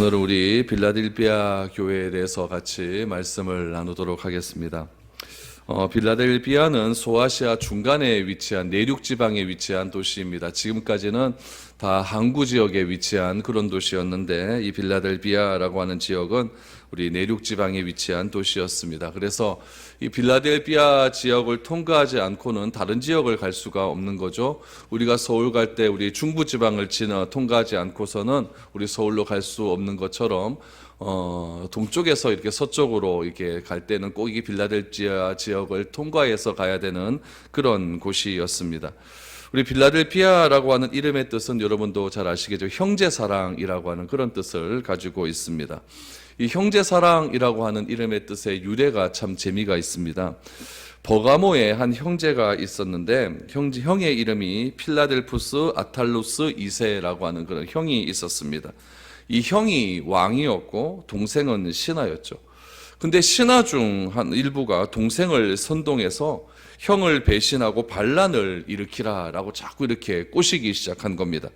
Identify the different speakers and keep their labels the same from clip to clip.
Speaker 1: 오늘은 우리 빌라델비아 교회에 대해서 같이 말씀을 나누도록 하겠습니다. 빌라델비아는 소아시아 중간에 위치한 내륙 지방에 위치한 도시입니다. 지금까지는 다 항구 지역에 위치한 그런 도시였는데 이 빌라델비아라고 하는 지역은 우리 내륙 지방에 위치한 도시였습니다. 그래서 이 빌라델비아 지역을 통과하지 않고는 다른 지역을 갈 수가 없는 거죠. 우리가 서울 갈 때 우리 중부 지방을 통과하지 않고서는 우리 서울로 갈 수 없는 것처럼 동쪽에서 이렇게 서쪽으로 이렇게 갈 때는 꼭 이 빌라델비아 지역을 통과해서 가야 되는 그런 곳이었습니다. 우리 빌라델비아라고 하는 이름의 뜻은 여러분도 잘 아시겠죠. 형제사랑이라고 하는 그런 뜻을 가지고 있습니다. 이 형제사랑이라고 하는 이름의 뜻의 유래가 참 재미가 있습니다. 버가모에 한 형제가 있었는데 형의 이름이 필라델푸스 아탈루스 2세라고 하는 그런 형이 있었습니다. 이 형이 왕이었고 동생은 신하였죠. 근데 신하 중 한 일부가 동생을 선동해서 형을 배신하고 반란을 일으키라라고 자꾸 이렇게 꼬시기 시작한 겁니다.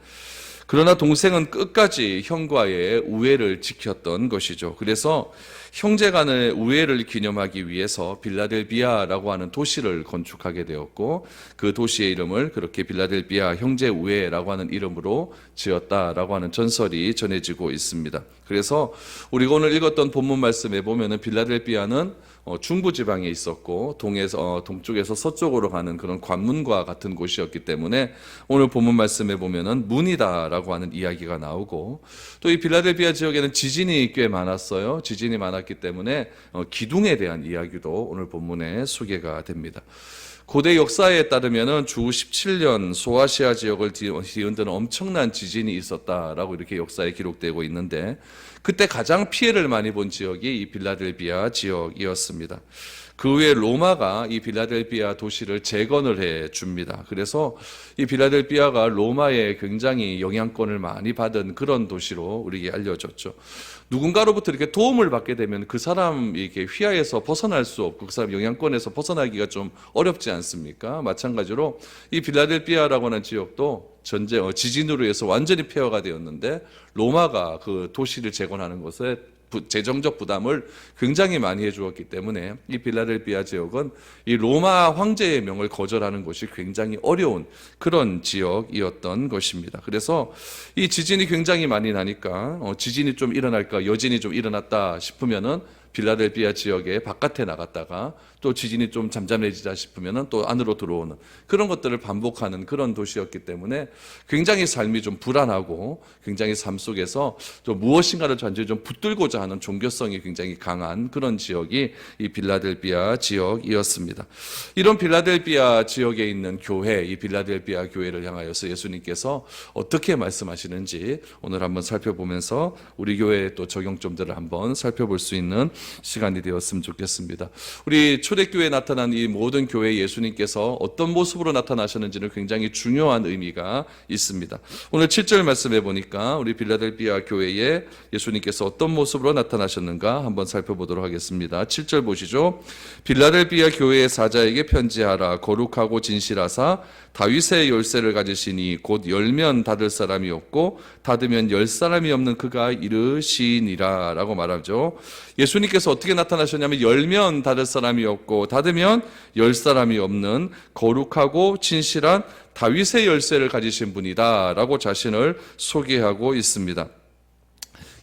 Speaker 1: 그러나 동생은 끝까지 형과의 우애를 지켰던 것이죠. 그래서 형제 간의 우애를 기념하기 위해서 빌라델비아라고 하는 도시를 건축하게 되었고 그 도시의 이름을 그렇게 빌라델비아 형제 우애라고 하는 이름으로 지었다라고 하는 전설이 전해지고 있습니다. 그래서 우리가 오늘 읽었던 본문 말씀에 보면은 빌라델비아는 중부 지방에 있었고 동쪽에서 서쪽으로 가는 그런 관문과 같은 곳이었기 때문에 오늘 본문 말씀에 보면은 문이다라고 하는 이야기가 나오고 또 이 빌라델비아 지역에는 지진이 꽤 많았어요. 지진이 많았기 때문에 기둥에 대한 이야기도 오늘 본문에 소개가 됩니다. 고대 역사에 따르면은 주 17년 소아시아 지역을 뒤흔드는 엄청난 지진이 있었다라고 이렇게 역사에 기록되고 있는데 그때 가장 피해를 많이 본 지역이 이 빌라델비아 지역이었습니다. 그 후에 로마가 이 빌라델비아 도시를 재건을 해 줍니다. 그래서 이 빌라델비아가 로마에 굉장히 영향권을 많이 받은 그런 도시로 우리에게 알려졌죠. 누군가로부터 이렇게 도움을 받게 되면 그 사람 이렇게 휘하에서 벗어날 수 없고 그 사람 영향권에서 벗어나기가 좀 어렵지 않습니까? 마찬가지로 이 빌라델비아라고 하는 지역도 지진으로 해서 완전히 폐허가 되었는데 로마가 그 도시를 재건하는 것에 재정적 부담을 굉장히 많이 해주었기 때문에 이 빌라델비아 지역은 이 로마 황제의 명을 거절하는 것이 굉장히 어려운 그런 지역이었던 것입니다. 그래서 이 지진이 굉장히 많이 나니까 지진이 좀 일어날까 여진이 좀 일어났다 싶으면은 빌라델비아 지역의 바깥에 나갔다가 또 지진이 좀 잠잠해지자 싶으면 또 안으로 들어오는 그런 것들을 반복하는 그런 도시였기 때문에 굉장히 삶이 좀 불안하고 굉장히 삶 속에서 좀 무엇인가를 완전히 좀 붙들고자 하는 종교성이 굉장히 강한 그런 지역이 이 빌라델비아 지역이었습니다. 이런 빌라델비아 지역에 있는 교회, 이 빌라델비아 교회를 향하여서 예수님께서 어떻게 말씀하시는지 오늘 한번 살펴보면서 우리 교회의 또 적용점들을 한번 살펴볼 수 있는 시간이 되었으면 좋겠습니다. 우리 초대교회에 나타난 이 모든 교회에 예수님께서 어떤 모습으로 나타나셨는지는 굉장히 중요한 의미가 있습니다. 오늘 7절 말씀해 보니까 우리 빌라델비아 교회에 예수님께서 어떤 모습으로 나타나셨는가 한번 살펴보도록 하겠습니다. 7절 보시죠. 빌라델비아 교회의 사자에게 편지하라. 거룩하고 진실하사 다윗의 열쇠를 가지시니 곧 열면 닫을 사람이 없고 닫으면 열 사람이 없는 그가 이르시니라 라고 말하죠. 예수님께서 어떻게 나타나셨냐면 열면 닫을 사람이 없고 닫으면 열 사람이 없는 거룩하고 진실한 다윗의 열쇠를 가지신 분이다 라고 자신을 소개하고 있습니다.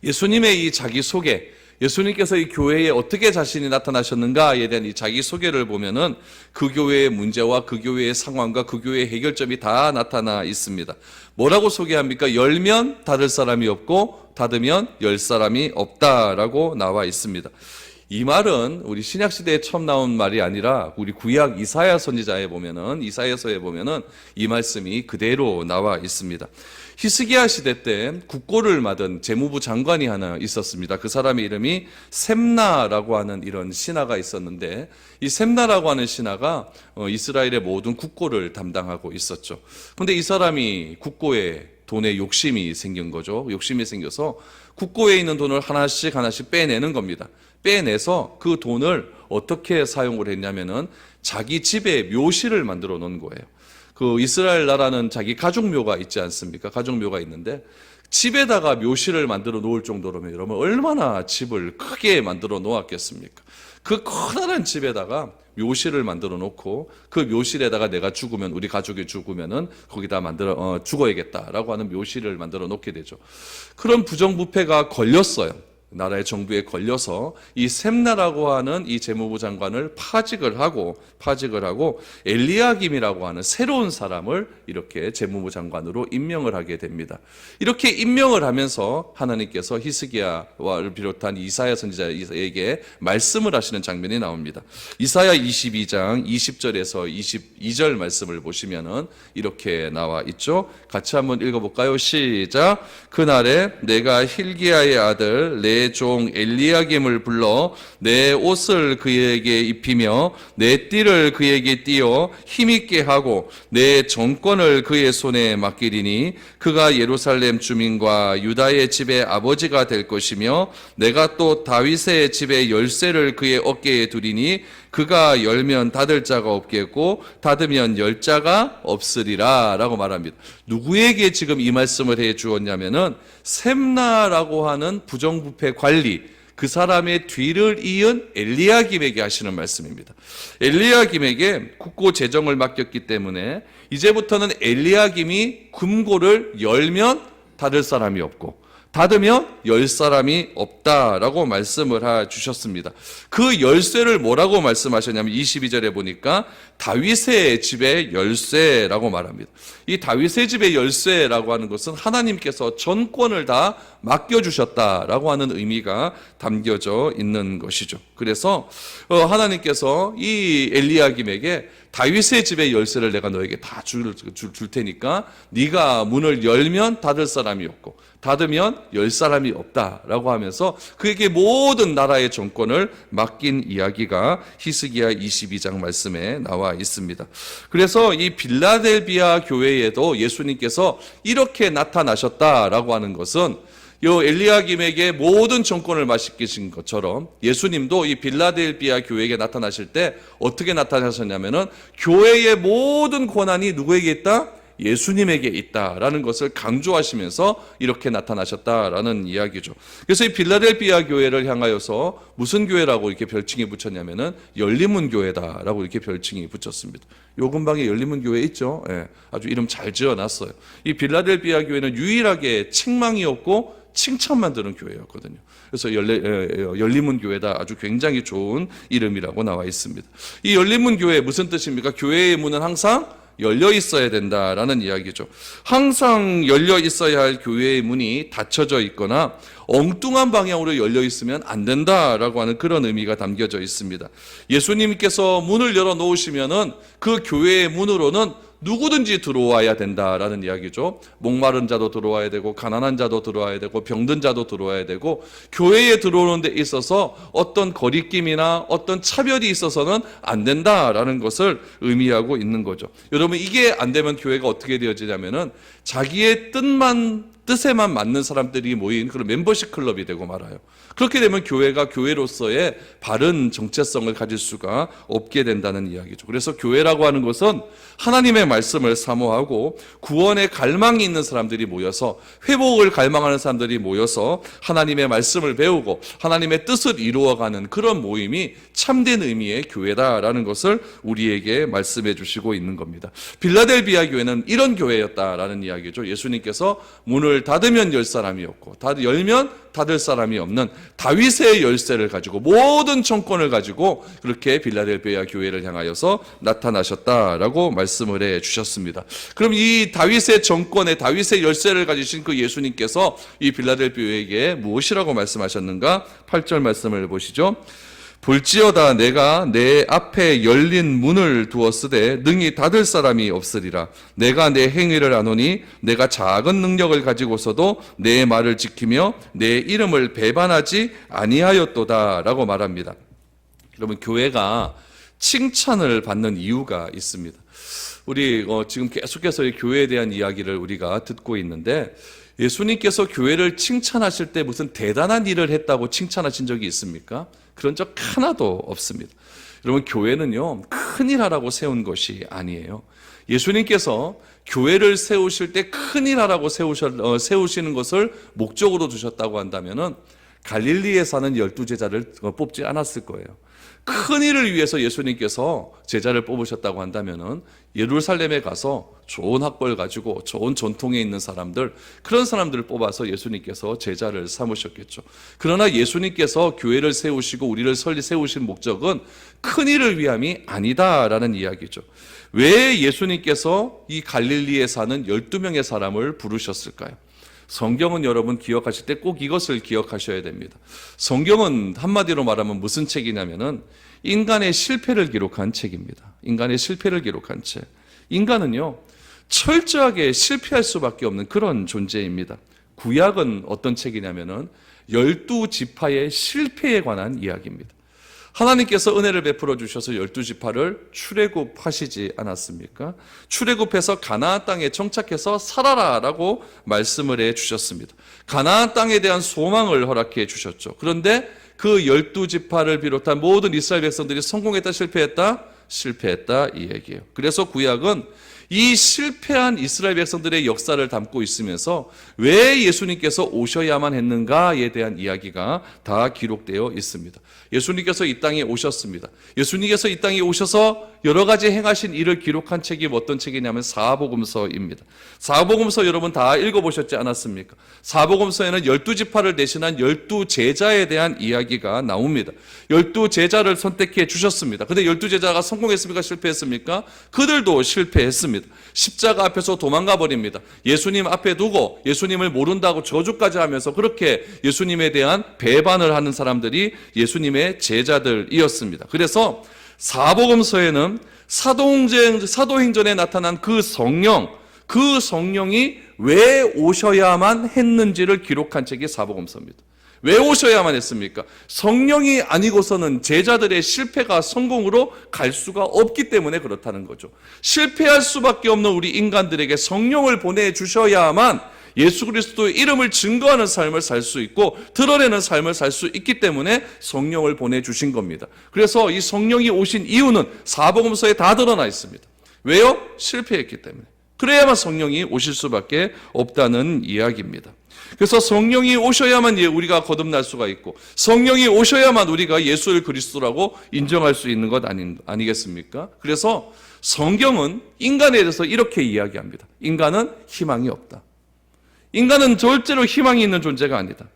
Speaker 1: 예수님의 이 자기소개, 예수님께서 이 교회에 어떻게 자신이 나타나셨는가에 대한 이 자기소개를 보면은 그 교회의 문제와 그 교회의 상황과 그 교회의 해결점이 다 나타나 있습니다. 뭐라고 소개합니까? 열면 닫을 사람이 없고 닫으면 열 사람이 없다라고 나와 있습니다. 이 말은 우리 신약시대에 처음 나온 말이 아니라 우리 구약 이사야 선지자에 보면은 이사야서에 보면은 이 말씀이 그대로 나와 있습니다. 히스기야 시대 때 국고를 맡은 재무부 장관이 하나 있었습니다. 그 사람의 이름이 셈나라고 하는 이런 신하가 있었는데 이 셈나라고 하는 신하가 이스라엘의 모든 국고를 담당하고 있었죠. 그런데 이 사람이 국고에 돈에 욕심이 생긴 거죠. 욕심이 생겨서 국고에 있는 돈을 하나씩 빼내는 겁니다. 빼내서 그 돈을 어떻게 사용을 했냐면은 자기 집에 묘실을 만들어 놓은 거예요. 그 이스라엘 나라는 자기 가족묘가 있지 않습니까? 가족묘가 있는데 집에다가 묘실을 만들어 놓을 정도로면 여러분 얼마나 집을 크게 만들어 놓았겠습니까? 그 커다란 집에다가 묘실을 만들어 놓고 그 묘실에다가 내가 죽으면, 우리 가족이 죽으면은 거기다 죽어야겠다라고 하는 묘실을 만들어 놓게 되죠. 그런 부정부패가 걸렸어요. 나라의 정부에 걸려서 이 셈나라고 하는 이 재무부 장관을 파직을 하고 엘리야김이라고 하는 새로운 사람을 이렇게 재무부 장관으로 임명을 하게 됩니다. 이렇게 임명을 하면서 하나님께서 히스기야를 비롯한 이사야 선지자에게 말씀을 하시는 장면이 나옵니다. 이사야 22장 20절에서 22절 말씀을 보시면은 이렇게 나와 있죠. 같이 한번 읽어볼까요? 시작. 그날에 내가 힐기야의 아들 내 종 엘리야김을 불러 내 옷을 그에게 입히며 내 띠를 그에게 띄어 힘있게 하고 내 정권을 그의 손에 맡기리니 그가 예루살렘 주민과 유다의 집의 아버지가 될 것이며 내가 또 다윗의 집의 열쇠를 그의 어깨에 두리니 그가 열면 닫을 자가 없겠고 닫으면 열 자가 없으리라 라고 말합니다. 누구에게 지금 이 말씀을 해 주었냐면은 셈나라고 하는 부정부패 관리, 그 사람의 뒤를 이은 엘리야김에게 하시는 말씀입니다. 엘리야김에게 국고 재정을 맡겼기 때문에 이제부터는 엘리야김이 금고를 열면 닫을 사람이 없고 닫으면 열 사람이 없다라고 말씀을 해주셨습니다. 그 열쇠를 뭐라고 말씀하셨냐면 22절에 보니까 다윗의 집의 열쇠라고 말합니다. 이 다윗의 집의 열쇠라고 하는 것은 하나님께서 전권을 다 맡겨주셨다라고 하는 의미가 담겨져 있는 것이죠. 그래서 하나님께서 이 엘리야김에게 다윗의 집의 열쇠를 내가 너에게 다 줄 테니까 네가 문을 열면 닫을 사람이 없고 닫으면 열 사람이 없다라고 하면서 그에게 모든 나라의 정권을 맡긴 이야기가 히스기야 22장 말씀에 나와 있습니다. 그래서 이 빌라델비아 교회에도 예수님께서 이렇게 나타나셨다라고 하는 것은 요 엘리야김에게 모든 정권을 맡기신 것처럼 예수님도 이 빌라델비아 교회에게 나타나실 때 어떻게 나타나셨냐면은 교회의 모든 권한이 누구에게 있다? 예수님에게 있다라는 것을 강조하시면서 이렇게 나타나셨다라는 이야기죠. 그래서 이 빌라델비아 교회를 향하여서 무슨 교회라고 이렇게 별칭이 붙였냐면은 열린문 교회다라고 이렇게 별칭이 붙였습니다. 요 근방에 열린문 교회 있죠? 예, 아주 이름 잘 지어놨어요. 이 빌라델비아 교회는 유일하게 책망이 없고 칭찬만 드는 교회였거든요. 그래서 열린문 교회다, 아주 굉장히 좋은 이름이라고 나와 있습니다. 이 열린문 교회 무슨 뜻입니까? 교회의 문은 항상 열려 있어야 된다라는 이야기죠. 항상 열려 있어야 할 교회의 문이 닫혀져 있거나 엉뚱한 방향으로 열려 있으면 안 된다라고 하는 그런 의미가 담겨져 있습니다. 예수님께서 문을 열어 놓으시면은 그 교회의 문으로는 누구든지 들어와야 된다라는 이야기죠. 목마른 자도 들어와야 되고 가난한 자도 들어와야 되고 병든 자도 들어와야 되고 교회에 들어오는 데 있어서 어떤 거리낌이나 어떤 차별이 있어서는 안 된다라는 것을 의미하고 있는 거죠. 여러분, 이게 안 되면 교회가 어떻게 되어지냐면은 자기의 뜻에만 맞는 사람들이 모인 그런 멤버십 클럽이 되고 말아요. 그렇게 되면 교회가 교회로서의 바른 정체성을 가질 수가 없게 된다는 이야기죠. 그래서 교회라고 하는 것은 하나님의 말씀을 사모하고 구원의 갈망이 있는 사람들이 모여서, 회복을 갈망하는 사람들이 모여서 하나님의 말씀을 배우고 하나님의 뜻을 이루어가는 그런 모임이 참된 의미의 교회다라는 것을 우리에게 말씀해 주시고 있는 겁니다. 빌라델비아 교회는 이런 교회였다라는 이야기죠. 예수님께서 문을 닫으면 열 사람이 없고 열면 닫을 사람이 없는 다윗의 열쇠를 가지고 모든 정권을 가지고 그렇게 빌라델비아 교회를 향하여서 나타나셨다라고 말씀을 해 주셨습니다. 그럼 이 다윗의 정권에 다윗의 열쇠를 가지신 그 예수님께서 이 빌라델비아에게 무엇이라고 말씀하셨는가? 8절 말씀을 보시죠. 볼지어다 내가 내 앞에 열린 문을 두었으되 능히 닫을 사람이 없으리라. 내가 내 행위를 아노니 내가 작은 능력을 가지고서도 내 말을 지키며 내 이름을 배반하지 아니하였도다 라고 말합니다. 여러분, 교회가 칭찬을 받는 이유가 있습니다. 우리 지금 계속해서 이 교회에 대한 이야기를 우리가 듣고 있는데, 예수님께서 교회를 칭찬하실 때 무슨 대단한 일을 했다고 칭찬하신 적이 있습니까? 그런 적 하나도 없습니다. 여러분, 교회는요, 큰일 하라고 세운 것이 아니에요. 예수님께서 교회를 세우실 때 큰일 하라고 세우시는 것을 목적으로 두셨다고 한다면은 갈릴리에 사는 12제자를 뽑지 않았을 거예요. 큰일을 위해서 예수님께서 제자를 뽑으셨다고 한다면은 예루살렘에 가서 좋은 학벌 가지고 좋은 전통에 있는 사람들, 그런 사람들을 뽑아서 예수님께서 제자를 삼으셨겠죠. 그러나 예수님께서 교회를 세우시고 우리를 세우신 목적은 큰일을 위함이 아니다라는 이야기죠. 왜 예수님께서 이 갈릴리에 사는 12명의 사람을 부르셨을까요? 성경은 여러분 기억하실 때 꼭 이것을 기억하셔야 됩니다. 성경은 한마디로 말하면 무슨 책이냐면은 인간의 실패를 기록한 책입니다. 인간의 실패를 기록한 책. 인간은요, 철저하게 실패할 수밖에 없는 그런 존재입니다. 구약은 어떤 책이냐면은 12지파의 실패에 관한 이야기입니다. 하나님께서 은혜를 베풀어 주셔서 12지파를 출애굽하시지 않았습니까? 출애굽해서 가나안 땅에 정착해서 살아라라고 말씀을 해 주셨습니다. 가나안 땅에 대한 소망을 허락해 주셨죠. 그런데 그 12지파를 비롯한 모든 이스라엘 백성들이 성공했다 실패했다? 실패했다 이 얘기예요. 그래서 구약은 이 실패한 이스라엘 백성들의 역사를 담고 있으면서 왜 예수님께서 오셔야만 했는가에 대한 이야기가 다 기록되어 있습니다. 예수님께서 이 땅에 오셨습니다. 예수님께서 이 땅에 오셔서 여러 가지 행하신 일을 기록한 책이 어떤 책이냐면 사복음서입니다. 사복음서 여러분 다 읽어보셨지 않았습니까? 사복음서에는 12지파를 대신한 12제자에 대한 이야기가 나옵니다. 12제자를 선택해 주셨습니다. 근데 12제자가 성공했습니까? 실패했습니까? 그들도 실패했습니다. 십자가 앞에서 도망가 버립니다. 예수님 앞에 두고 예수님을 모른다고 저주까지 하면서 그렇게 예수님에 대한 배반을 하는 사람들이 예수님의 제자들이었습니다. 그래서 사복음서에는 사도행전에 나타난 그 성령이 왜 오셔야만 했는지를 기록한 책이 사복음서입니다. 왜 오셔야만 했습니까? 성령이 아니고서는 제자들의 실패가 성공으로 갈 수가 없기 때문에 그렇다는 거죠. 실패할 수밖에 없는 우리 인간들에게 성령을 보내주셔야만 예수 그리스도의 이름을 증거하는 삶을 살 수 있고 드러내는 삶을 살 수 있기 때문에 성령을 보내주신 겁니다. 그래서 이 성령이 오신 이유는 사복음서에 다 드러나 있습니다. 왜요? 실패했기 때문에. 그래야만 성령이 오실 수밖에 없다는 이야기입니다. 그래서 성령이 오셔야만 우리가 거듭날 수가 있고 성령이 오셔야만 우리가 예수를 그리스도라고 인정할 수 있는 것 아니겠습니까? 그래서 성경은 인간에 대해서 이렇게 이야기합니다. 인간은 희망이 없다. 인간은 절대로 희망이 있는 존재가 아니다.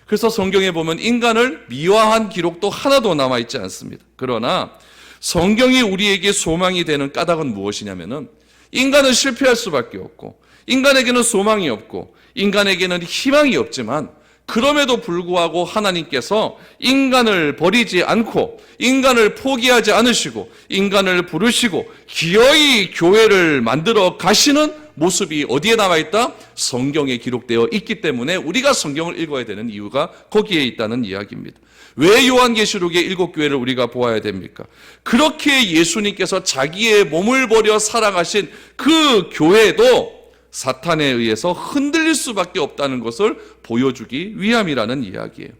Speaker 1: 그래서 성경에 보면 인간을 미화한 기록도 하나도 남아있지 않습니다. 그러나 성경이 우리에게 소망이 되는 까닭은 무엇이냐면은 인간은 실패할 수밖에 없고 인간에게는 소망이 없고 인간에게는 희망이 없지만 그럼에도 불구하고 하나님께서 인간을 버리지 않고 인간을 포기하지 않으시고 인간을 부르시고 기어이 교회를 만들어 가시는 모습이 어디에 남아있다? 성경에 기록되어 있기 때문에 우리가 성경을 읽어야 되는 이유가 거기에 있다는 이야기입니다. 왜 요한계시록의 7교회를 우리가 보아야 됩니까? 그렇게 예수님께서 자기의 몸을 버려 살아가신 그 교회도 사탄에 의해서 흔들릴 수밖에 없다는 것을 보여주기 위함이라는 이야기예요.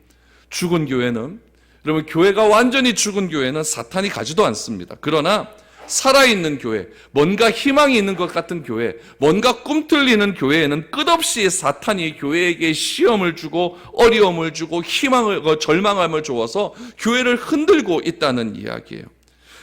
Speaker 1: 죽은 교회는, 여러분 교회가 완전히 죽은 교회는 사탄이 가지도 않습니다. 그러나 살아있는 교회, 뭔가 희망이 있는 것 같은 교회, 뭔가 꿈틀리는 교회에는 끝없이 사탄이 교회에게 시험을 주고 어려움을 주고 절망함을 주어서 교회를 흔들고 있다는 이야기예요.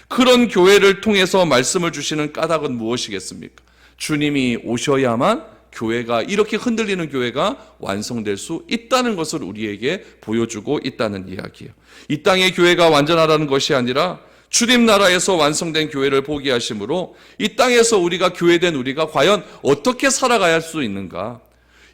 Speaker 1: 그런 교회를 통해서 말씀을 주시는 까닭은 무엇이겠습니까? 주님이 오셔야만 교회가, 이렇게 흔들리는 교회가 완성될 수 있다는 것을 우리에게 보여주고 있다는 이야기예요. 이 땅의 교회가 완전하다는 것이 아니라 주님 나라에서 완성된 교회를 보게 하심으로 이 땅에서 우리가 교회된 우리가 과연 어떻게 살아가야 할 수 있는가?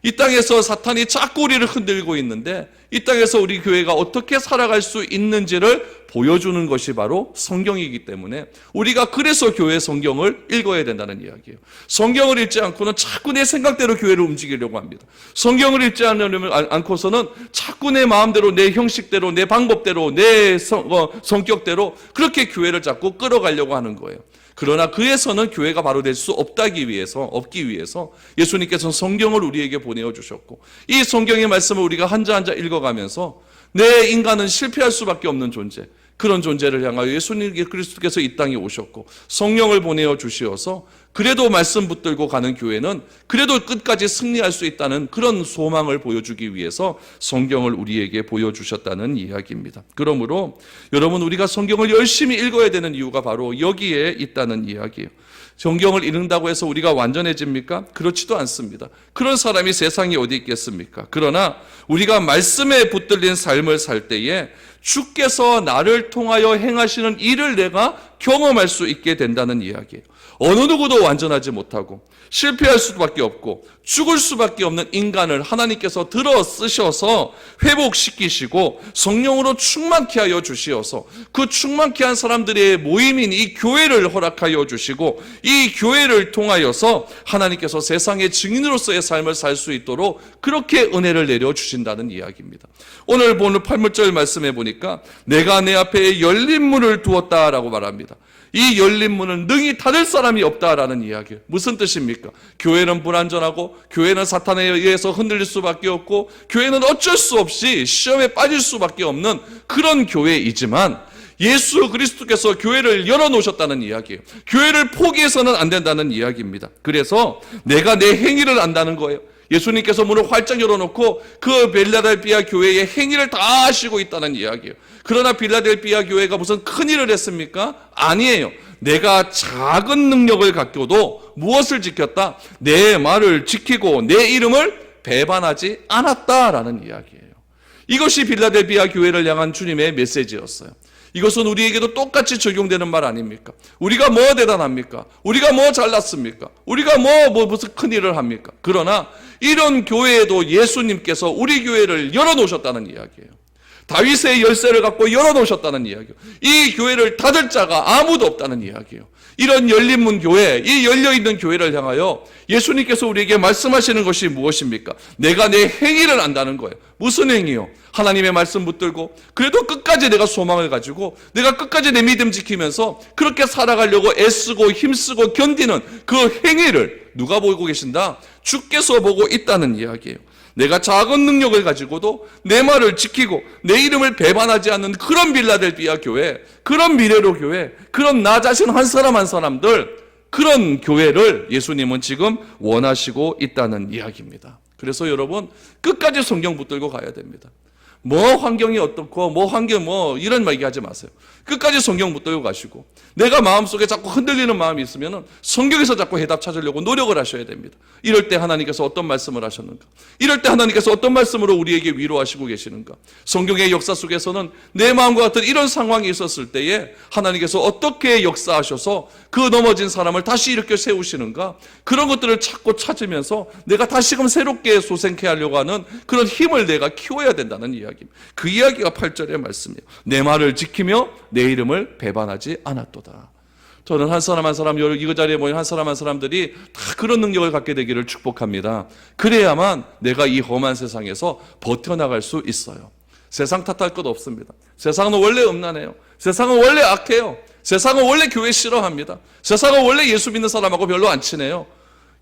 Speaker 1: 이 땅에서 사탄이 자꾸 우리를 흔들고 있는데 이 땅에서 우리 교회가 어떻게 살아갈 수 있는지를 보여주는 것이 바로 성경이기 때문에 우리가 그래서 교회 성경을 읽어야 된다는 이야기예요. 성경을 읽지 않고는 자꾸 내 생각대로 교회를 움직이려고 합니다. 성경을 읽지 않고서는 자꾸 내 마음대로, 내 형식대로, 내 방법대로, 내 성격대로 그렇게 교회를 자꾸 끌어가려고 하는 거예요. 그러나 그에서는 교회가 바로 될 수 없기 위해서 예수님께서는 성경을 우리에게 보내어 주셨고 이 성경의 말씀을 우리가 한자 한자 읽어가면서 내 인간은 실패할 수밖에 없는 존재, 그런 존재를 향하여 예수님 그리스도께서 이 땅에 오셨고 성령을 보내어 주시어서 그래도 말씀 붙들고 가는 교회는 그래도 끝까지 승리할 수 있다는 그런 소망을 보여주기 위해서 성경을 우리에게 보여주셨다는 이야기입니다. 그러므로 여러분, 우리가 성경을 열심히 읽어야 되는 이유가 바로 여기에 있다는 이야기예요. 성경을 읽는다고 해서 우리가 완전해집니까? 그렇지도 않습니다. 그런 사람이 세상에 어디 있겠습니까? 그러나 우리가 말씀에 붙들린 삶을 살 때에 주께서 나를 통하여 행하시는 일을 내가 경험할 수 있게 된다는 이야기예요. 어느 누구도 완전하지 못하고 실패할 수밖에 없고 죽을 수밖에 없는 인간을 하나님께서 들어 쓰셔서 회복시키시고 성령으로 충만케 하여 주시어서 그 충만케 한 사람들의 모임인 이 교회를 허락하여 주시고 이 교회를 통하여서 하나님께서 세상의 증인으로서의 삶을 살 수 있도록 그렇게 은혜를 내려주신다는 이야기입니다. 오늘 보는 8절 말씀에 보니까 내가 내 앞에 열린 문을 두었다라고 말합니다. 이 열린 문은 능히 닫을 사람이 없다라는 이야기예요. 무슨 뜻입니까? 교회는 불완전하고 교회는 사탄에 의해서 흔들릴 수밖에 없고 교회는 어쩔 수 없이 시험에 빠질 수밖에 없는 그런 교회이지만 예수 그리스도께서 교회를 열어놓으셨다는 이야기예요. 교회를 포기해서는 안 된다는 이야기입니다. 그래서 내가 내 행위를 안다는 거예요. 예수님께서 문을 활짝 열어놓고 그 빌라델비아 교회의 행위를 다 하시고 있다는 이야기예요. 그러나 빌라델비아 교회가 무슨 큰일을 했습니까? 아니에요. 내가 작은 능력을 갖고도 무엇을 지켰다? 내 말을 지키고 내 이름을 배반하지 않았다라는 이야기예요. 이것이 빌라델비아 교회를 향한 주님의 메시지였어요. 이것은 우리에게도 똑같이 적용되는 말 아닙니까? 우리가 뭐 대단합니까? 우리가 뭐 잘났습니까? 우리가 무슨 큰일을 합니까? 그러나 이런 교회에도 예수님께서 우리 교회를 열어놓으셨다는 이야기예요. 다윗의 열쇠를 갖고 열어놓으셨다는 이야기예요. 이 교회를 닫을 자가 아무도 없다는 이야기예요. 이런 열린 문 교회, 이 열려있는 교회를 향하여 예수님께서 우리에게 말씀하시는 것이 무엇입니까? 내가 내 행위를 안다는 거예요. 무슨 행위요? 하나님의 말씀 붙들고 그래도 끝까지 내가 소망을 가지고 내가 끝까지 내 믿음 지키면서 그렇게 살아가려고 애쓰고 힘쓰고 견디는 그 행위를 누가 보고 계신다? 주께서 보고 있다는 이야기예요. 내가 작은 능력을 가지고도 내 말을 지키고 내 이름을 배반하지 않는 그런 빌라델비아 교회, 그런 미래로 교회, 그런 나 자신 한 사람 한 사람들, 그런 교회를 예수님은 지금 원하시고 있다는 이야기입니다. 그래서 여러분, 끝까지 성경 붙들고 가야 됩니다. 환경이 어떻고 이런 말 얘기하지 마세요. 끝까지 성경 붙들고 가시고 내가 마음속에 자꾸 흔들리는 마음이 있으면 성경에서 자꾸 해답 찾으려고 노력을 하셔야 됩니다. 이럴 때 하나님께서 어떤 말씀을 하셨는가? 이럴 때 하나님께서 어떤 말씀으로 우리에게 위로하시고 계시는가? 성경의 역사 속에서는 내 마음과 같은 이런 상황이 있었을 때에 하나님께서 어떻게 역사하셔서 그 넘어진 사람을 다시 일으켜 세우시는가? 그런 것들을 찾으면서 내가 다시금 새롭게 소생케 하려고 하는 그런 힘을 내가 키워야 된다는 이야기입니다. 그 이야기가 8절의 말씀이에요. 내 말을 지키며 내 이름을 배반하지 않았도다. 저는 한 사람 한 사람, 이 자리에 모인 한 사람 한 사람들이 다 그런 능력을 갖게 되기를 축복합니다. 그래야만 내가 이 험한 세상에서 버텨나갈 수 있어요. 세상 탓할 것 없습니다. 세상은 원래 음란해요. 세상은 원래 악해요. 세상은 원래 교회 싫어합니다. 세상은 원래 예수 믿는 사람하고 별로 안 친해요.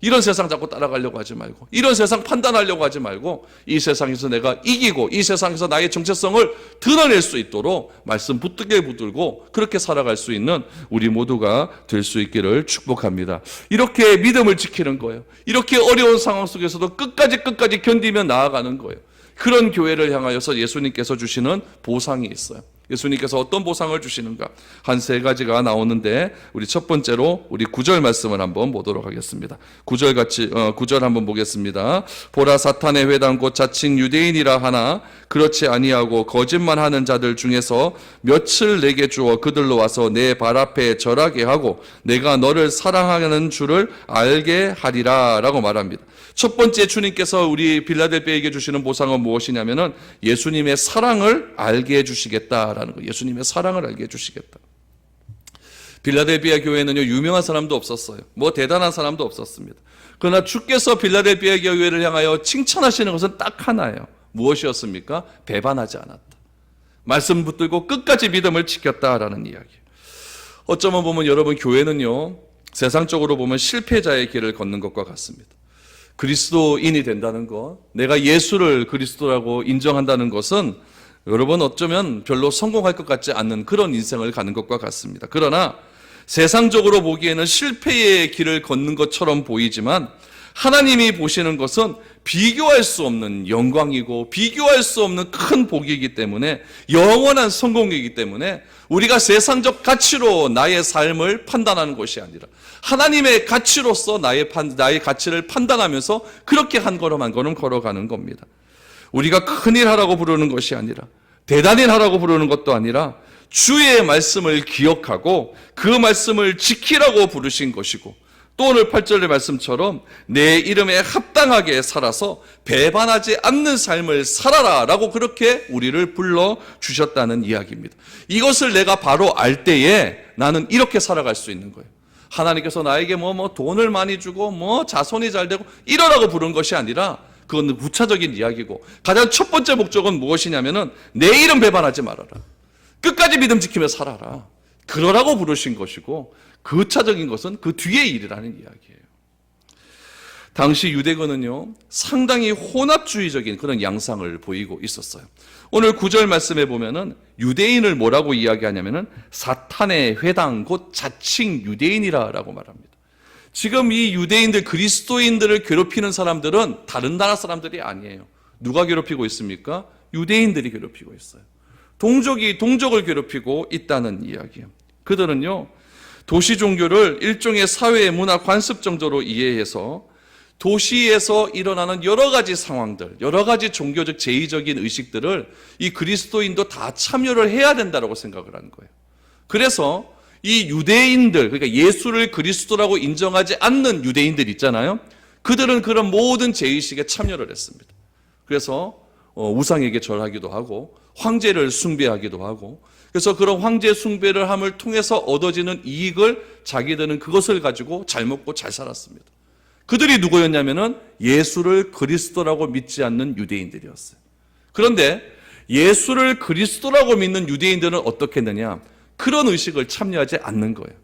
Speaker 1: 이런 세상 자꾸 따라가려고 하지 말고, 이런 세상 판단하려고 하지 말고, 이 세상에서 내가 이기고 이 세상에서 나의 정체성을 드러낼 수 있도록 말씀 붙들게 붙들고 그렇게 살아갈 수 있는 우리 모두가 될 수 있기를 축복합니다. 이렇게 믿음을 지키는 거예요. 이렇게 어려운 상황 속에서도 끝까지 견디며 나아가는 거예요. 그런 교회를 향하여서 예수님께서 주시는 보상이 있어요. 예수님께서 어떤 보상을 주시는가? 한 세 가지가 나오는데 우리 첫 번째로 우리 9절 말씀을 한번 보도록 하겠습니다. 9절 한번 보겠습니다. 보라, 사탄의 회당 곧 자칭 유대인이라 하나 그렇지 아니하고 거짓말하는 자들 중에서 몇을 내게 주어 그들로 와서 내 발 앞에 절하게 하고 내가 너를 사랑하는 줄을 알게 하리라 라고 말합니다. 첫 번째 주님께서 우리 빌라델비아에게 주시는 보상은 무엇이냐면은 예수님의 사랑을 알게 해주시겠다라는 거예요. 예수님의 사랑을 알게 해주시겠다. 빌라델비아 교회는요, 유명한 사람도 없었어요. 대단한 사람도 없었습니다. 그러나 주께서 빌라델비아 교회를 향하여 칭찬하시는 것은 딱 하나예요. 무엇이었습니까? 배반하지 않았다. 말씀 붙들고 끝까지 믿음을 지켰다라는 이야기예요. 어쩌면 보면 여러분, 교회는요, 세상적으로 보면 실패자의 길을 걷는 것과 같습니다. 그리스도인이 된다는 것, 내가 예수를 그리스도라고 인정한다는 것은 여러분 어쩌면 별로 성공할 것 같지 않는 그런 인생을 가는 것과 같습니다. 그러나 세상적으로 보기에는 실패의 길을 걷는 것처럼 보이지만 하나님이 보시는 것은 비교할 수 없는 영광이고 비교할 수 없는 큰 복이기 때문에, 영원한 성공이기 때문에 우리가 세상적 가치로 나의 삶을 판단하는 것이 아니라 하나님의 가치로서 나의 가치를 판단하면서 그렇게 한 걸음 한 걸음 걸어가는 겁니다. 우리가 큰일 하라고 부르는 것이 아니라, 대단히 하라고 부르는 것도 아니라 주의 말씀을 기억하고 그 말씀을 지키라고 부르신 것이고, 또 오늘 8절의 말씀처럼 내 이름에 합당하게 살아서 배반하지 않는 삶을 살아라 라고 그렇게 우리를 불러주셨다는 이야기입니다. 이것을 내가 바로 알 때에 나는 이렇게 살아갈 수 있는 거예요. 하나님께서 나에게 돈을 많이 주고 자손이 잘 되고 이러라고 부른 것이 아니라, 그건 부차적인 이야기고, 가장 첫 번째 목적은 무엇이냐면은 내 이름 배반하지 말아라, 끝까지 믿음 지키며 살아라, 그러라고 부르신 것이고, 거차적인 것은 그 뒤의 일이라는 이야기예요. 당시 유대교는요, 상당히 혼합주의적인 그런 양상을 보이고 있었어요. 오늘 9절 말씀에 보면은 유대인을 뭐라고 이야기하냐면은 사탄의 회당 곧 자칭 유대인이라고 말합니다. 지금 이 유대인들, 그리스도인들을 괴롭히는 사람들은 다른 나라 사람들이 아니에요. 누가 괴롭히고 있습니까? 유대인들이 괴롭히고 있어요. 동족이 동족을 괴롭히고 있다는 이야기예요. 그들은요, 도시 종교를 일종의 사회의 문화 관습 정도로 이해해서 도시에서 일어나는 여러 가지 상황들, 여러 가지 종교적 제의적인 의식들을 이 그리스도인도 다 참여를 해야 된다고 생각을 하는 거예요. 그래서 이 유대인들, 그러니까 예수를 그리스도라고 인정하지 않는 유대인들 있잖아요. 그들은 그런 모든 제의식에 참여를 했습니다. 그래서 우상에게 절하기도 하고 황제를 숭배하기도 하고, 그래서 그런 황제 숭배를 함을 통해서 얻어지는 이익을 자기들은 그것을 가지고 잘 먹고 잘 살았습니다. 그들이 누구였냐면은 예수를 그리스도라고 믿지 않는 유대인들이었어요. 그런데 예수를 그리스도라고 믿는 유대인들은 어떻게 했느냐? 그런 의식을 참여하지 않는 거예요.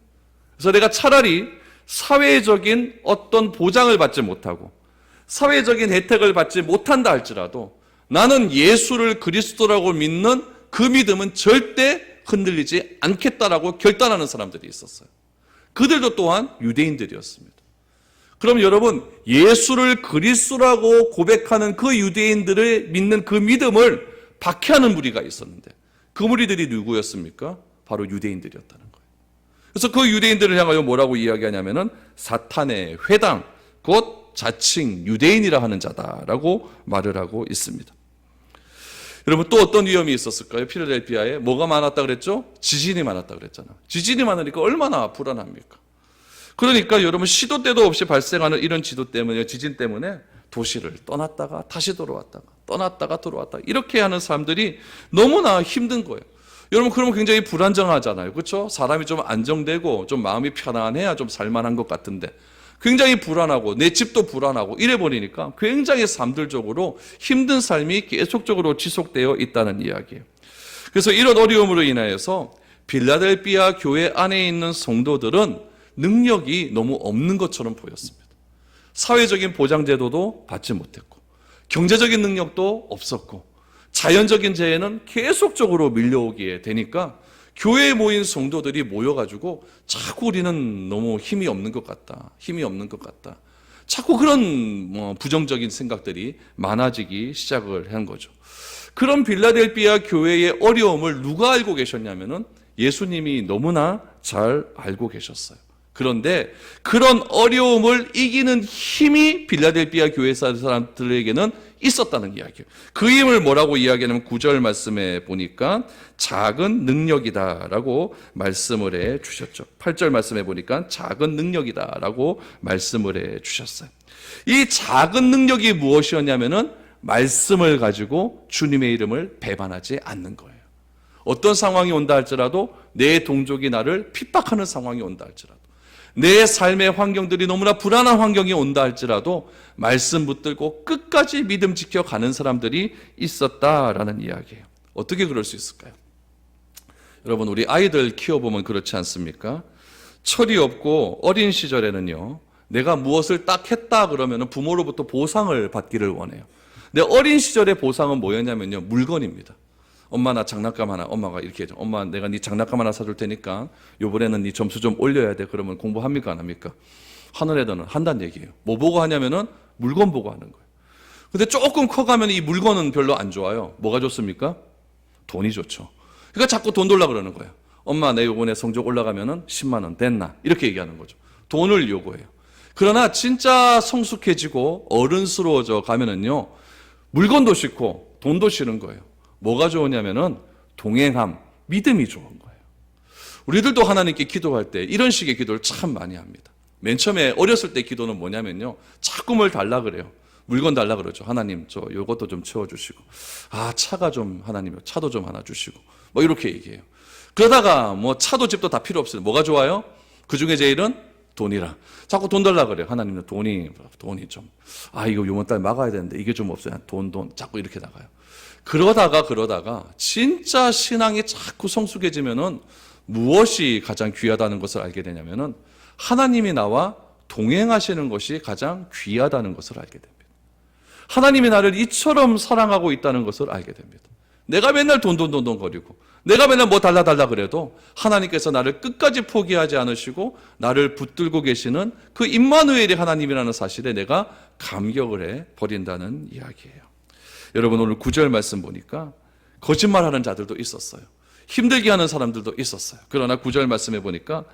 Speaker 1: 그래서 내가 차라리 사회적인 어떤 보장을 받지 못하고 사회적인 혜택을 받지 못한다 할지라도 나는 예수를 그리스도라고 믿는 그 믿음은 절대 흔들리지 않겠다라고 결단하는 사람들이 있었어요. 그들도 또한 유대인들이었습니다. 그럼 여러분, 예수를 그리스도라고 고백하는 그 유대인들을 믿는 그 믿음을 박해하는 무리가 있었는데, 그 무리들이 누구였습니까? 바로 유대인들이었다는 거예요. 그래서 그 유대인들을 향하여 뭐라고 이야기하냐면은 사탄의 회당, 곧 자칭 유대인이라 하는 자다라고 말을 하고 있습니다. 여러분, 또 어떤 위험이 있었을까요? 필라델피아에 뭐가 많았다 그랬죠? 지진이 많았다 그랬잖아요. 지진이 많으니까 얼마나 불안합니까? 그러니까 여러분, 시도 때도 없이 발생하는 이런 지진 때문에 도시를 떠났다가 다시 들어왔다가 떠났다가 들어왔다가 이렇게 하는 사람들이 너무나 힘든 거예요. 여러분, 그러면 굉장히 불안정하잖아요. 그렇죠? 사람이 좀 안정되고 좀 마음이 편안해야 좀 살만한 것 같은데 굉장히 불안하고 내 집도 불안하고 이래 버리니까 굉장히 삶들적으로 힘든 삶이 계속적으로 지속되어 있다는 이야기예요. 그래서 이런 어려움으로 인하여서 빌라델피아 교회 안에 있는 성도들은 능력이 너무 없는 것처럼 보였습니다. 사회적인 보장제도도 받지 못했고 경제적인 능력도 없었고 자연적인 재해는 계속적으로 밀려오게 되니까 교회에 모인 성도들이 모여가지고 자꾸 우리는 너무 힘이 없는 것 같다, 힘이 없는 것 같다, 자꾸 그런 부정적인 생각들이 많아지기 시작을 한 거죠. 그런 빌라델피아 교회의 어려움을 누가 알고 계셨냐면은 예수님이 너무나 잘 알고 계셨어요. 그런데 그런 어려움을 이기는 힘이 빌라델피아 교회 사람들에게는 있었다는 이야기예요. 그 힘을 뭐라고 이야기하냐면 9절 말씀에 보니까 작은 능력이다라고 말씀을 해 주셨죠. 8절 말씀에 보니까 작은 능력이다라고 말씀을 해 주셨어요. 이 작은 능력이 무엇이었냐면은 말씀을 가지고 주님의 이름을 배반하지 않는 거예요. 어떤 상황이 온다 할지라도 내 동족이 나를 핍박하는 상황이 온다 할지라도 내 삶의 환경들이 너무나 불안한 환경이 온다 할지라도 말씀 붙들고 끝까지 믿음 지켜가는 사람들이 있었다라는 이야기예요. 어떻게 그럴 수 있을까요? 여러분, 우리 아이들 키워보면 그렇지 않습니까? 철이 없고 어린 시절에는요, 내가 무엇을 딱 했다 그러면 부모로부터 보상을 받기를 원해요. 내 어린 시절의 보상은 뭐였냐면요, 물건입니다. 엄마 나 장난감 하나. 엄마가 이렇게 해줘. 엄마 내가 네 장난감 하나 사줄 테니까 요번에는 네 점수 좀 올려야 돼. 그러면 공부합니까 안 합니까? 하는 애들은 한다는 얘기예요. 뭐 보고 하냐면은 물건 보고 하는 거예요. 근데 조금 커가면 이 물건은 별로 안 좋아요. 뭐가 좋습니까? 돈이 좋죠. 그러니까 자꾸 돈 달라 그러는 거예요. 엄마 내 요번에 성적 올라가면은 10만 원 됐나? 이렇게 얘기하는 거죠. 돈을 요구해요. 그러나 진짜 성숙해지고 어른스러워져 가면은요, 물건도 싫고 돈도 싫은 거예요. 뭐가 좋으냐면은 동행함, 믿음이 좋은 거예요. 우리들도 하나님께 기도할 때 이런 식의 기도를 참 많이 합니다. 맨 처음에 어렸을 때 기도는 뭐냐면요, 자꾸 뭘 달라 그래요. 물건 달라 그러죠. 하나님 저 요것도 좀 채워주시고, 차가 좀 하나님 차도 좀 하나 주시고, 뭐 이렇게 얘기해요. 그러다가 뭐 차도 집도 다 필요 없어요. 뭐가 좋아요? 그 중에 제일은 돈이라. 자꾸 돈 달라 그래요. 하나님은 돈이 좀, 이거 요번 달 막아야 되는데 이게 좀 없어요. 돈 자꾸 이렇게 나가요. 그러다가 진짜 신앙이 자꾸 성숙해지면은 무엇이 가장 귀하다는 것을 알게 되냐면은 하나님이 나와 동행하시는 것이 가장 귀하다는 것을 알게 됩니다. 하나님이 나를 이처럼 사랑하고 있다는 것을 알게 됩니다. 내가 맨날 돈 거리고 내가 맨날 뭐 달라 그래도 하나님께서 나를 끝까지 포기하지 않으시고 나를 붙들고 계시는 그 임마누엘이 하나님이라는 사실에 내가 감격을 해 버린다는 이야기예요. 여러분 오늘 9절 말씀 보니까 거짓말하는 자들도 있었어요. 힘들게 하는 사람들도 있었어요. 그러나 9절 말씀에 보니까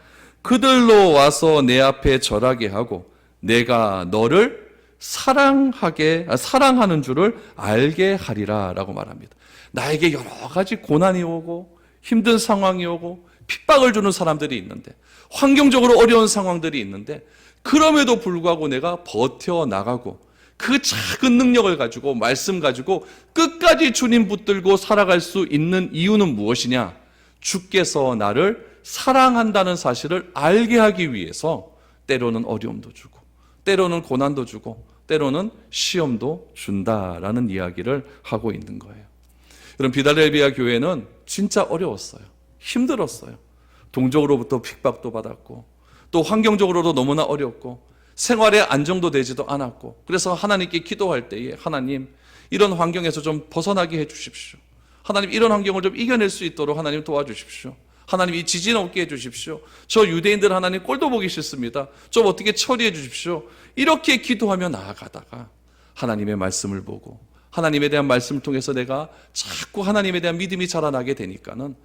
Speaker 1: 그들로 와서 내 앞에 절하게 하고 내가 너를 사랑하는 줄을 알게 하리라 라고 말합니다. 나에게 여러 가지 고난이 오고 힘든 상황이 오고 핍박을 주는 사람들이 있는데 환경적으로 어려운 상황들이 있는데 그럼에도 불구하고 내가 버텨나가고 그 작은 능력을 가지고 말씀 가지고 끝까지 주님 붙들고 살아갈 수 있는 이유는 무엇이냐? 주께서 나를 사랑한다는 사실을 알게 하기 위해서 때로는 어려움도 주고 때로는 고난도 주고 때로는 시험도 준다라는 이야기를 하고 있는 거예요. 여러분 비달레비아 교회는 진짜 어려웠어요. 힘들었어요. 동족으로부터 핍박도 받았고 또 환경적으로도 너무나 어렵고 생활에 안정도 되지도 않았고 그래서 하나님께 기도할 때에 하나님 이런 환경에서 좀 벗어나게 해 주십시오. 하나님 이런 환경을 좀 이겨낼 수 있도록 하나님 도와주십시오. 하나님 이 지진 없게 해주십시오. 저 유대인들 하나님 꼴도 보기 싫습니다. 좀 어떻게 처리해 주십시오. 이렇게 기도하며 나아가다가 하나님의 말씀을 보고 하나님에 대한 말씀을 통해서 내가 자꾸 하나님에 대한 믿음이 자라나게 되니까는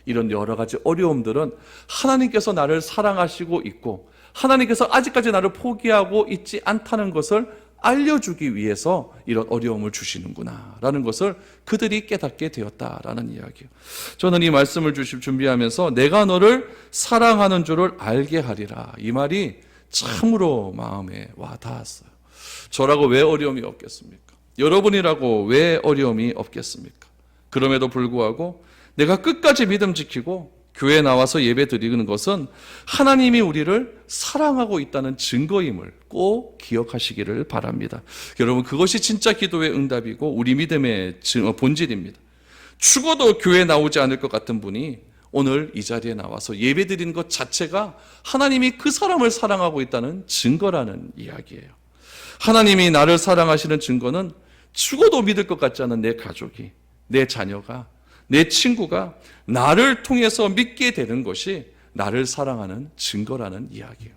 Speaker 1: 이런 여러 가지 어려움들은 하나님께서 나를 사랑하시고 있고 하나님께서 아직까지 나를 포기하고 있지 않다는 것을 알려주기 위해서 이런 어려움을 주시는구나 라는 것을 그들이 깨닫게 되었다라는 이야기예요. 저는 이 말씀을 준비하면서 내가 너를 사랑하는 줄을 알게 하리라 이 말이 참으로 마음에 와 닿았어요. 저라고 왜 어려움이 없겠습니까? 여러분이라고 왜 어려움이 없겠습니까? 그럼에도 불구하고 내가 끝까지 믿음 지키고 교회에 나와서 예배 드리는 것은 하나님이 우리를 사랑하고 있다는 증거임을 꼭 기억하시기를 바랍니다. 여러분 그것이 진짜 기도의 응답이고 우리 믿음의 본질입니다. 죽어도 교회에 나오지 않을 것 같은 분이 오늘 이 자리에 나와서 예배 드리는 것 자체가 하나님이 그 사람을 사랑하고 있다는 증거라는 이야기예요. 하나님이 나를 사랑하시는 증거는 죽어도 믿을 것 같지 않은 내 가족이, 내 자녀가, 내 친구가 나를 통해서 믿게 되는 것이 나를 사랑하는 증거라는 이야기예요.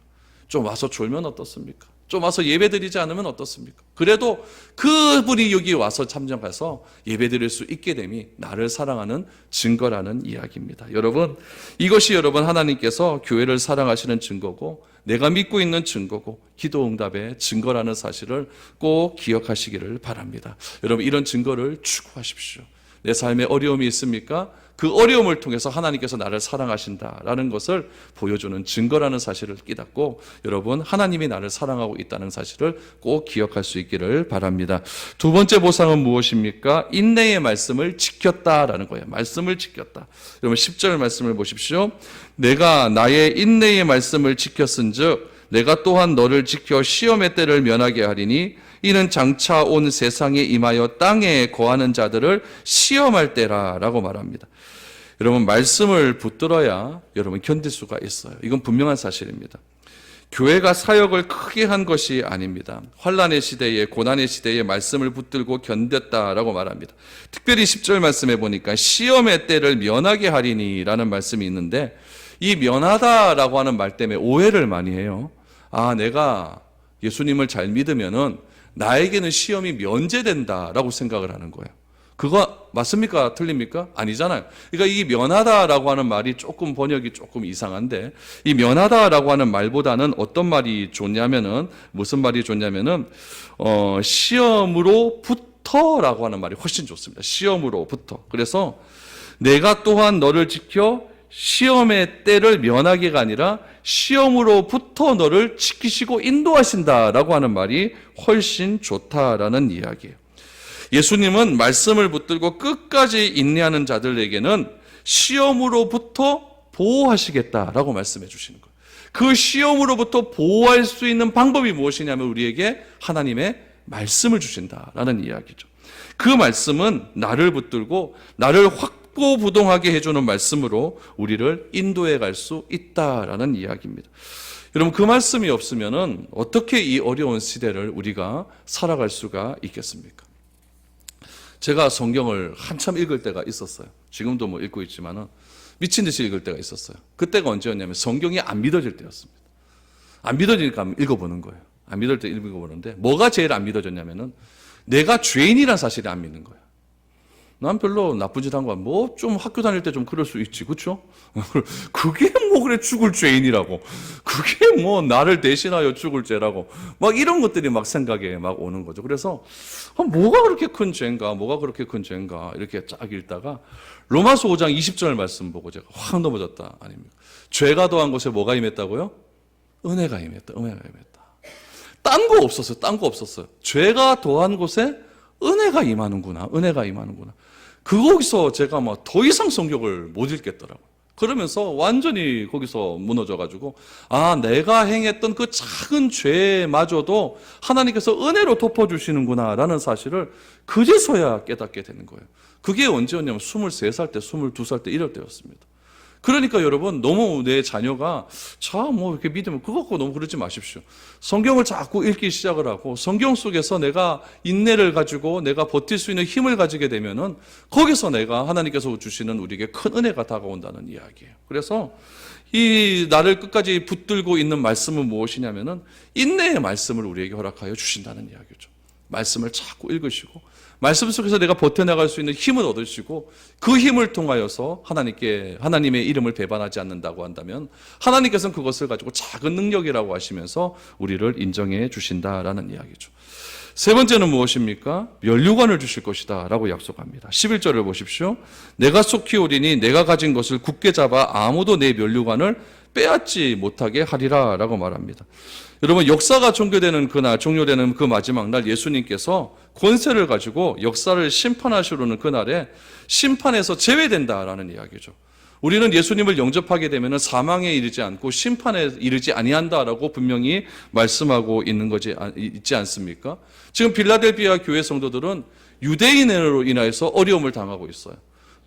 Speaker 1: 좀 와서 졸면 어떻습니까? 좀 와서 예배 드리지 않으면 어떻습니까? 그래도 그분이 여기 와서 참정해서 예배 드릴 수 있게 됨이 나를 사랑하는 증거라는 이야기입니다. 여러분, 이것이 여러분 하나님께서 교회를 사랑하시는 증거고 내가 믿고 있는 증거고 기도 응답의 증거라는 사실을 꼭 기억하시기를 바랍니다. 여러분 이런 증거를 추구하십시오. 내 삶에 어려움이 있습니까? 그 어려움을 통해서 하나님께서 나를 사랑하신다라는 것을 보여주는 증거라는 사실을 깨닫고 여러분 하나님이 나를 사랑하고 있다는 사실을 꼭 기억할 수 있기를 바랍니다. 두 번째 보상은 무엇입니까? 인내의 말씀을 지켰다라는 거예요. 말씀을 지켰다. 여러분 10절 말씀을 보십시오. 내가 나의 인내의 말씀을 지켰은즉 내가 또한 너를 지켜 시험의 때를 면하게 하리니 이는 장차 온 세상에 임하여 땅에 거하는 자들을 시험할 때라라고 말합니다. 여러분 말씀을 붙들어야 여러분 견딜 수가 있어요. 이건 분명한 사실입니다. 교회가 사역을 크게 한 것이 아닙니다. 환난의 시대에, 고난의 시대에 말씀을 붙들고 견뎠다라고 말합니다. 특별히 10절 말씀에 보니까 시험의 때를 면하게 하리니 라는 말씀이 있는데, 이 면하다라고 하는 말 때문에 오해를 많이 해요. 아, 내가 예수님을 잘 믿으면은 나에게는 시험이 면제된다라고 생각을 하는 거예요. 그거 맞습니까? 틀립니까? 아니잖아요. 그러니까 이 면하다라고 하는 말이 조금 번역이 조금 이상한데, 이 면하다라고 하는 말보다는 어떤 말이 좋냐면은, 무슨 말이 좋냐면은 시험으로부터라고 하는 말이 훨씬 좋습니다. 시험으로부터. 그래서 내가 또한 너를 지켜 시험의 때를 면하게가 아니라 시험으로부터 너를 지키시고 인도하신다라고 하는 말이 훨씬 좋다라는 이야기예요. 예수님은 말씀을 붙들고 끝까지 인내하는 자들에게는 시험으로부터 보호하시겠다라고 말씀해 주시는 거예요. 그 시험으로부터 보호할 수 있는 방법이 무엇이냐면 우리에게 하나님의 말씀을 주신다라는 이야기죠. 그 말씀은 나를 붙들고 나를 확고부동하게 해주는 말씀으로 우리를 인도해 갈 수 있다라는 이야기입니다. 여러분, 그 말씀이 없으면은 어떻게 이 어려운 시대를 우리가 살아갈 수가 있겠습니까? 제가 성경을 한참 읽을 때가 있었어요. 지금도 뭐 읽고 있지만은 미친 듯이 읽을 때가 있었어요. 그때가 언제였냐면 성경이 안 믿어질 때였습니다. 안 믿어지니까 읽어보는 거예요. 안 믿을 때 읽어보는데 뭐가 제일 안 믿어졌냐면은 내가 죄인이란 사실이 안 믿는 거예요. 난 별로 나쁜 짓 한 거, 뭐 좀 학교 다닐 때 좀 그럴 수 있지, 그렇죠? 그게 뭐 그래 죽을 죄인이라고, 그게 뭐 나를 대신하여 죽을 죄라고, 막 이런 것들이 막 생각에 막 오는 거죠. 그래서 뭐가 그렇게 큰 죄인가, 뭐가 그렇게 큰 죄인가 이렇게 쫙 읽다가 로마서 5장 20절 말씀 보고 제가 확 넘어졌다 아닙니까? 죄가 더한 곳에 뭐가 임했다고요? 은혜가 임했다, 은혜가 임했다. 딴 거 없었어요, 딴 거 없었어요. 죄가 더한 곳에 은혜가 임하는구나, 은혜가 임하는구나. 거기서 제가 막 더 이상 성경을 못 읽겠더라고요. 그러면서 완전히 거기서 무너져가지고, 아, 내가 행했던 그 작은 죄마저도 하나님께서 은혜로 덮어주시는구나 라는 사실을 그제서야 깨닫게 되는 거예요. 그게 언제였냐면 23살 때, 22살 때 이럴 때였습니다. 그러니까 여러분, 너무 내 자녀가 뭐 이렇게 믿으면 그거 갖고 너무 그러지 마십시오. 성경을 자꾸 읽기 시작을 하고 성경 속에서 내가 인내를 가지고 내가 버틸 수 있는 힘을 가지게 되면은 거기서 내가 하나님께서 주시는 우리에게 큰 은혜가 다가온다는 이야기예요. 그래서 이 나를 끝까지 붙들고 있는 말씀은 무엇이냐면은 인내의 말씀을 우리에게 허락하여 주신다는 이야기죠. 말씀을 자꾸 읽으시고 말씀 속에서 내가 버텨나갈 수 있는 힘을 얻으시고 그 힘을 통하여서 하나님의 이름을 배반하지 않는다고 한다면 하나님께서는 그것을 가지고 작은 능력이라고 하시면서 우리를 인정해 주신다라는 이야기죠. 세 번째는 무엇입니까? 면류관을 주실 것이다 라고 약속합니다. 11절을 보십시오. 내가 속히 오리니 내가 가진 것을 굳게 잡아 아무도 내 면류관을 빼앗지 못하게 하리라 라고 말합니다. 여러분, 역사가 종료되는 그날, 종료되는 그 마지막 날 예수님께서 권세를 가지고 역사를 심판하시려는 그날에 심판에서 제외된다라는 이야기죠. 우리는 예수님을 영접하게 되면 사망에 이르지 않고 심판에 이르지 아니한다라고 분명히 말씀하고 있지 않습니까? 지금 빌라델비아 교회 성도들은 유대인으로 인하여서 어려움을 당하고 있어요.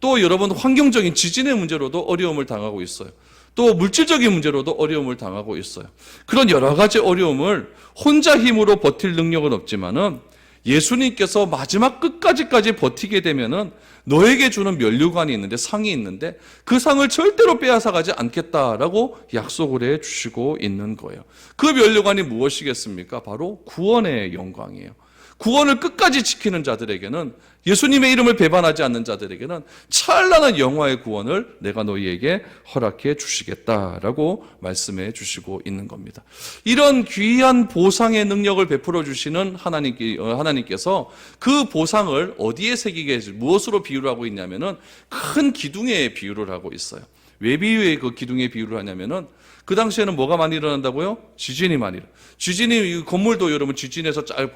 Speaker 1: 또 여러분, 환경적인 지진의 문제로도 어려움을 당하고 있어요. 또 물질적인 문제로도 어려움을 당하고 있어요. 그런 여러 가지 어려움을 혼자 힘으로 버틸 능력은 없지만은 예수님께서 마지막 끝까지 버티게 되면은 너에게 주는 면류관이 있는데, 상이 있는데 그 상을 절대로 빼앗아가지 않겠다라고 약속을 해 주시고 있는 거예요. 그 면류관이 무엇이겠습니까? 바로 구원의 영광이에요. 구원을 끝까지 지키는 자들에게는, 예수님의 이름을 배반하지 않는 자들에게는 찬란한 영화의 구원을 내가 너희에게 허락해 주시겠다라고 말씀해 주시고 있는 겁니다. 이런 귀한 보상의 능력을 베풀어 주시는 하나님께서 그 보상을 어디에 새기게, 무엇으로 비유를 하고 있냐면은 큰 기둥에 비유를 하고 있어요. 왜 그 기둥에 비유를 하냐면은 그 당시에는 뭐가 많이 일어난다고요? 지진이 많이 일어나요. 지진이, 건물도 여러분 지진에서 잘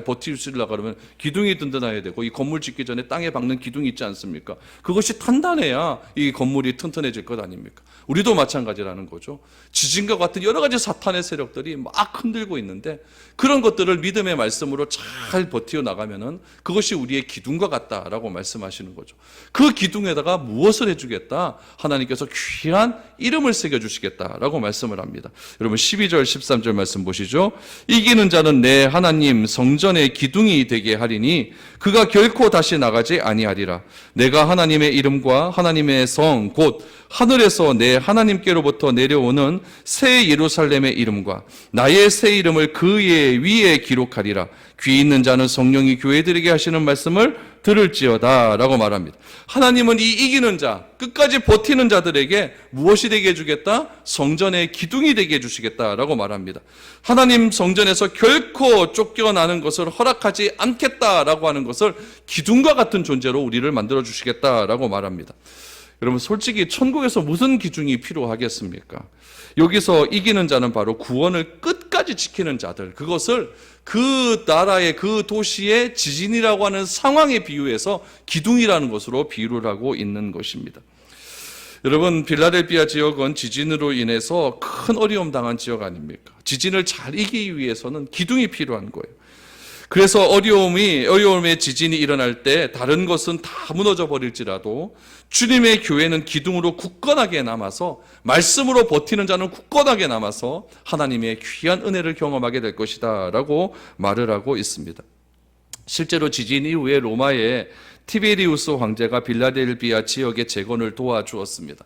Speaker 1: 버티시려고 그러면 기둥이 든든해야 되고, 이 건물 짓기 전에 땅에 박는 기둥이 있지 않습니까? 그것이 탄탄해야 이 건물이 튼튼해질 것 아닙니까? 우리도 마찬가지라는 거죠. 지진과 같은 여러 가지 사탄의 세력들이 막 흔들고 있는데 그런 것들을 믿음의 말씀으로 잘 버티어 나가면은 그것이 우리의 기둥과 같다라고 말씀하시는 거죠. 그 기둥에다가 무엇을 해주겠다? 하나님께서 귀한 이름을 새겨주시겠다 주시겠다라고 말씀을 합니다. 여러분 12절 13절 말씀 보시죠. 이기는 자는 내 하나님 성전의 기둥이 되게 하리니 그가 결코 다시 나가지 아니하리라. 내가 하나님의 이름과 하나님의 성 곧 하늘에서 내 하나님께로부터 내려오는 새 예루살렘의 이름과 나의 새 이름을 그의 위에 기록하리라. 귀 있는 자는 성령이 교회들에게 하시는 말씀을 들을지어다 라고 말합니다. 하나님은 이 이기는 자, 끝까지 버티는 자들에게 무엇이 되게 해주겠다? 성전의 기둥이 되게 해주시겠다라고 말합니다. 하나님 성전에서 결코 쫓겨나는 것을 허락하지 않겠다라고 하는 것을 기둥과 같은 존재로 우리를 만들어 주시겠다라고 말합니다. 여러분 솔직히 천국에서 무슨 기둥이 필요하겠습니까? 여기서 이기는 자는 바로 구원을 끝까지 지키는 자들, 그것을 그 나라의 그 도시의 지진이라고 하는 상황에 비유해서 기둥이라는 것으로 비유를 하고 있는 것입니다. 여러분 빌라델피아 지역은 지진으로 인해서 큰 어려움 당한 지역 아닙니까? 지진을 잘 이기기 위해서는 기둥이 필요한 거예요. 그래서 어려움의 지진이 일어날 때 다른 것은 다 무너져 버릴지라도 주님의 교회는 기둥으로 굳건하게 남아서 말씀으로 버티는 자는 굳건하게 남아서 하나님의 귀한 은혜를 경험하게 될 것이다 라고 말을 하고 있습니다. 실제로 지진 이후에 로마의 티베리우스 황제가 빌라델피아 지역의 재건을 도와주었습니다.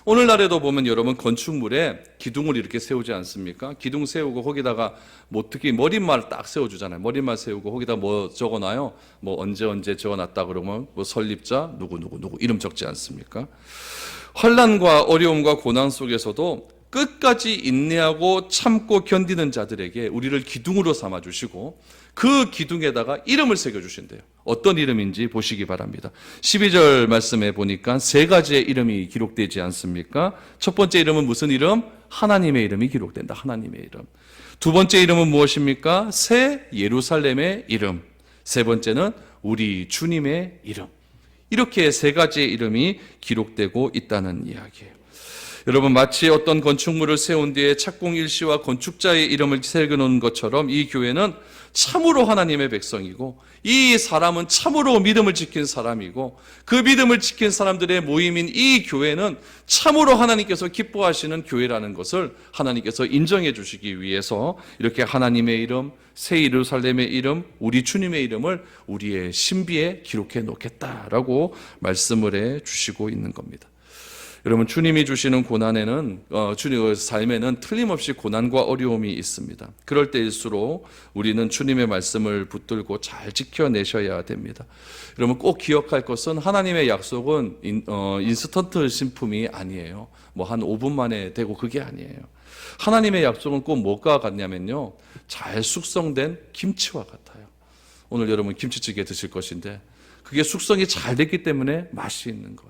Speaker 1: 오늘날에도 보면 여러분 건축물에 기둥을 이렇게 세우지 않습니까? 기둥 세우고 거기다가 특히 머릿말 딱 세워주잖아요. 머릿말 세우고 거기다 뭐 적어놔요? 언제 적어놨다 그러면 설립자 누구 이름 적지 않습니까? 환난과 어려움과 고난 속에서도 끝까지 인내하고 참고 견디는 자들에게 우리를 기둥으로 삼아주시고 그 기둥에다가 이름을 새겨주신대요. 어떤 이름인지 보시기 바랍니다. 12절 말씀에 보니까 세 가지의 이름이 기록되지 않습니까? 첫 번째 이름은 무슨 이름? 하나님의 이름이 기록된다. 하나님의 이름. 두 번째 이름은 무엇입니까? 새 예루살렘의 이름. 세 번째는 우리 주님의 이름. 이렇게 세 가지의 이름이 기록되고 있다는 이야기예요. 여러분 마치 어떤 건축물을 세운 뒤에 착공 일시와 건축자의 이름을 새겨놓은 것처럼 이 교회는 참으로 하나님의 백성이고 이 사람은 참으로 믿음을 지킨 사람이고 그 믿음을 지킨 사람들의 모임인 이 교회는 참으로 하나님께서 기뻐하시는 교회라는 것을 하나님께서 인정해 주시기 위해서 이렇게 하나님의 이름, 새 예루살렘의 이름, 우리 주님의 이름을 우리의 신비에 기록해 놓겠다라고 말씀을 해 주시고 있는 겁니다. 여러분 주님이 주시는 고난에는 주님의 삶에는 틀림없이 고난과 어려움이 있습니다. 그럴 때일수록 우리는 주님의 말씀을 붙들고 잘 지켜내셔야 됩니다. 여러분 꼭 기억할 것은 하나님의 약속은 인스턴트 신품이 아니에요. 한 5분 만에 되고 그게 아니에요. 하나님의 약속은 꼭 뭐가 같냐면요, 잘 숙성된 김치와 같아요. 오늘 여러분 김치찌개 드실 것인데 그게 숙성이 잘 됐기 때문에 맛이 있는 거예요.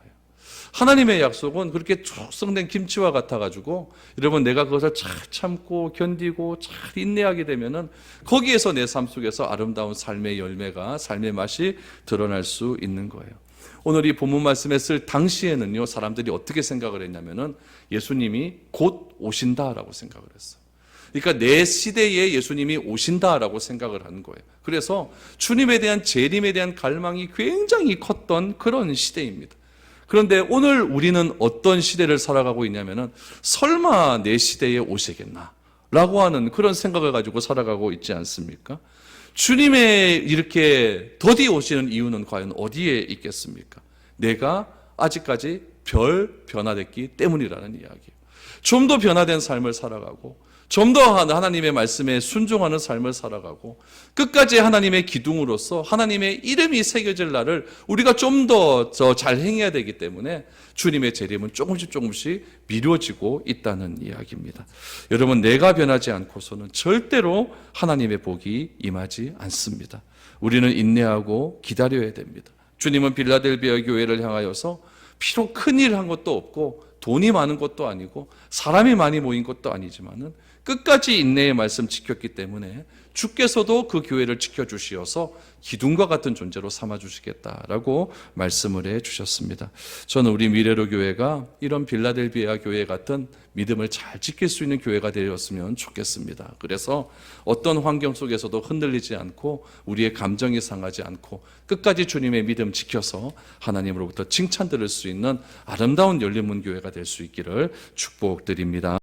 Speaker 1: 하나님의 약속은 그렇게 숙성된 김치와 같아가지고 여러분 내가 그것을 잘 참고 견디고 잘 인내하게 되면은 거기에서 내 삶 속에서 아름다운 삶의 열매가, 삶의 맛이 드러날 수 있는 거예요. 오늘 이 본문 말씀에 쓸 당시에는요, 사람들이 어떻게 생각을 했냐면은 예수님이 곧 오신다라고 생각을 했어요. 그러니까 내 시대에 예수님이 오신다라고 생각을 하는 거예요. 그래서 주님에 대한 재림에 대한 갈망이 굉장히 컸던 그런 시대입니다. 그런데 오늘 우리는 어떤 시대를 살아가고 있냐면은 설마 내 시대에 오시겠나? 라고 하는 그런 생각을 가지고 살아가고 있지 않습니까? 주님의 이렇게 더디 오시는 이유는 과연 어디에 있겠습니까? 내가 아직까지 별 변화됐기 때문이라는 이야기예요. 좀 더 변화된 삶을 살아가고 좀 더 하나님의 말씀에 순종하는 삶을 살아가고 끝까지 하나님의 기둥으로서 하나님의 이름이 새겨질 날을 우리가 좀 더 잘 행해야 되기 때문에 주님의 재림은 조금씩 미뤄지고 있다는 이야기입니다. 여러분 내가 변하지 않고서는 절대로 하나님의 복이 임하지 않습니다. 우리는 인내하고 기다려야 됩니다. 주님은 빌라델피아 교회를 향하여서 비록 큰일 한 것도 없고 돈이 많은 것도 아니고 사람이 많이 모인 것도 아니지만은 끝까지 인내의 말씀 지켰기 때문에 주께서도 그 교회를 지켜주시어서 기둥과 같은 존재로 삼아주시겠다라고 말씀을 해주셨습니다. 저는 우리 미래로 교회가 이런 빌라델피아 교회 같은 믿음을 잘 지킬 수 있는 교회가 되었으면 좋겠습니다. 그래서 어떤 환경 속에서도 흔들리지 않고 우리의 감정이 상하지 않고 끝까지 주님의 믿음 지켜서 하나님으로부터 칭찬 들을 수 있는 아름다운 열린문 교회가 될 수 있기를 축복드립니다.